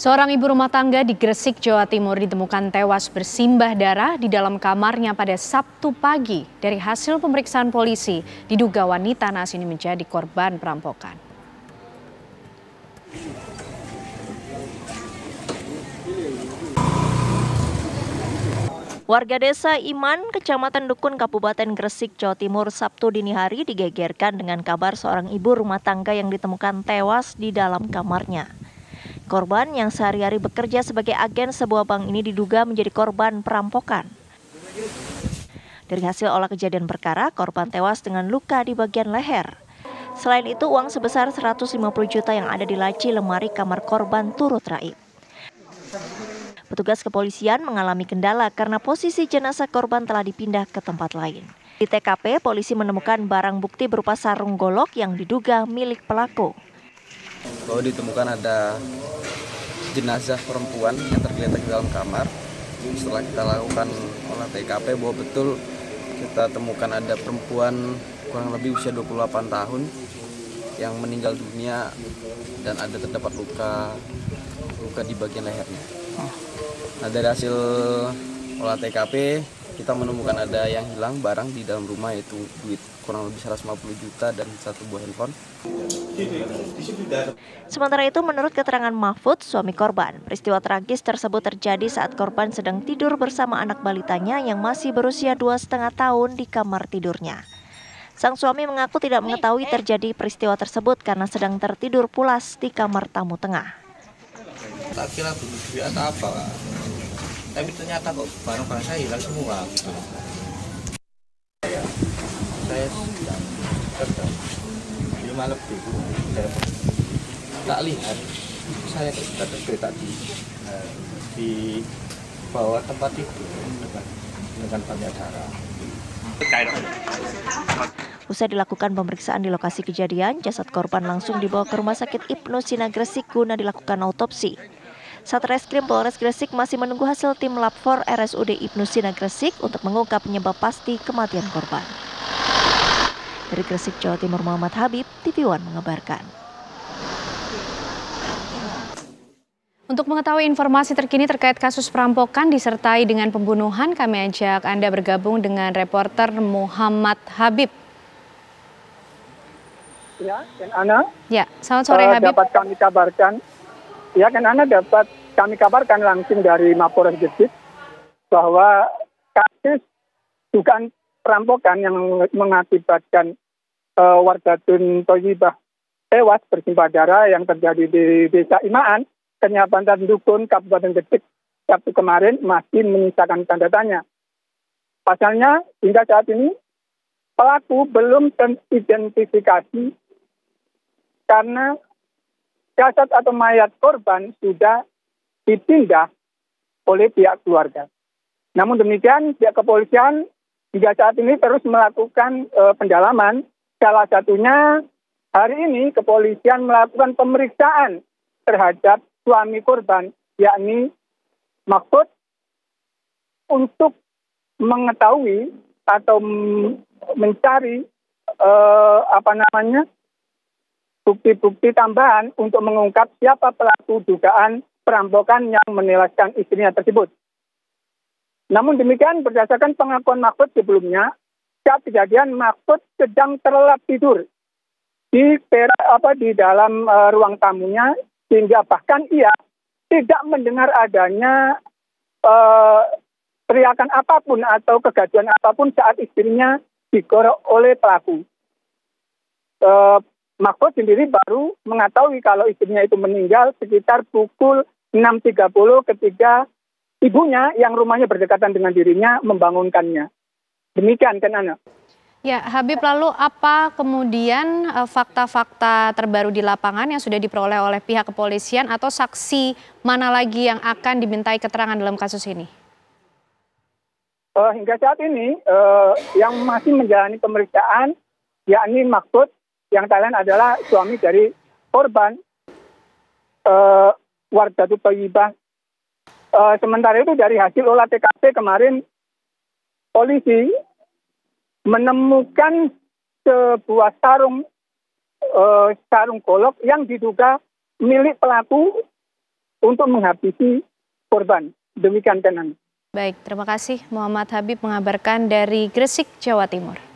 Seorang ibu rumah tangga di Gresik, Jawa Timur ditemukan tewas bersimbah darah di dalam kamarnya pada Sabtu pagi. Dari hasil pemeriksaan polisi, diduga wanita naas ini menjadi korban perampokan. Warga desa Iman, Kecamatan Dukun, Kabupaten Gresik, Jawa Timur, Sabtu dini hari digegerkan dengan kabar seorang ibu rumah tangga yang ditemukan tewas di dalam kamarnya. Korban yang sehari-hari bekerja sebagai agen sebuah bank ini diduga menjadi korban perampokan. Dari hasil olah kejadian perkara, korban tewas dengan luka di bagian leher. Selain itu, uang sebesar 150 juta yang ada di laci lemari kamar korban turut raib. Petugas kepolisian mengalami kendala karena posisi jenazah korban telah dipindah ke tempat lain. Di TKP, polisi menemukan barang bukti berupa sarung golok yang diduga milik pelaku. Bahwa ditemukan ada jenazah perempuan yang tergeletak di dalam kamar. Setelah kita lakukan olah TKP, bahwa betul kita temukan ada perempuan kurang lebih usia 28 tahun yang meninggal dunia dan ada terdapat luka di bagian lehernya. Nah, dari hasil olah TKP kita menemukan ada yang hilang barang di dalam rumah, yaitu duit kurang lebih 150 juta dan satu buah handphone. Sementara itu, menurut keterangan Mahfud, suami korban, peristiwa tragis tersebut terjadi saat korban sedang tidur bersama anak balitanya yang masih berusia 2,5 tahun di kamar tidurnya. Sang suami mengaku tidak mengetahui terjadi peristiwa tersebut karena sedang tertidur pulas di kamar tamu tengah. Tak kira duit atau apa, tapi ternyata kok barang-barang saya hilang semua. Saya kerja 5 lebih, tak lihat saya sudah tergeletak di bawah tempat itu dengan banyak darah. Usai dilakukan pemeriksaan di lokasi kejadian, jasad korban langsung dibawa ke Rumah Sakit Ibnu Sina Gresik guna dilakukan autopsi. Satreskrim Polres Gresik masih menunggu hasil tim Lab 4 RSUD Ibnu Sina Gresik untuk mengungkap penyebab pasti kematian korban. Dari Gresik, Jawa Timur, Muhammad Habib, TV One mengabarkan. Untuk mengetahui informasi terkini terkait kasus perampokan disertai dengan pembunuhan, kami ajak Anda bergabung dengan reporter Muhammad Habib. Ya, dan Ana. Ya, selamat sore Habib. Dapat kami kabarkan. Ya, kan Ana dapat kami kabarkan langsung dari Mapolres Gresik bahwa kasus dugaan perampokan yang mengakibatkan warga Tun Toyibah tewas bersimbah darah yang terjadi di Desa Imaan, Kecamatan Dukun, Kabupaten Gresik Sabtu kemarin masih menyisakan tanda tanya. Pasalnya hingga saat ini pelaku belum teridentifikasi karena jasad atau mayat korban sudah dipindah oleh pihak keluarga. Namun demikian, pihak kepolisian hingga saat ini terus melakukan pendalaman. Salah satunya hari ini kepolisian melakukan pemeriksaan terhadap suami korban, yakni Mahfud, untuk mengetahui atau mencari bukti-bukti tambahan untuk mengungkap siapa pelaku dugaan perampokan yang menewaskan istrinya tersebut. Namun demikian, berdasarkan pengakuan Mahfud sebelumnya, saat kejadian Mahfud sedang terlelap tidur di dalam ruang tamunya, sehingga bahkan ia tidak mendengar adanya teriakan apapun atau kegaduhan apapun saat istrinya digorok oleh pelaku. Mahfud sendiri baru mengetahui kalau istrinya itu meninggal sekitar pukul 6.30 ketika ibunya yang rumahnya berdekatan dengan dirinya membangunkannya. Demikian kan Ana. Ya, Habib, lalu apa kemudian fakta-fakta terbaru di lapangan yang sudah diperoleh oleh pihak kepolisian atau saksi mana lagi yang akan dimintai keterangan dalam kasus ini? Hingga saat ini yang masih menjalani pemeriksaan yakni Mahfud, yang lain adalah suami dari korban warga Toyibah. Sementara itu dari hasil olah TKP kemarin, polisi menemukan sebuah sarung golok yang diduga milik pelaku untuk menghabisi korban. Demikian Kenan. Baik, terima kasih Muhammad Habib mengabarkan dari Gresik, Jawa Timur.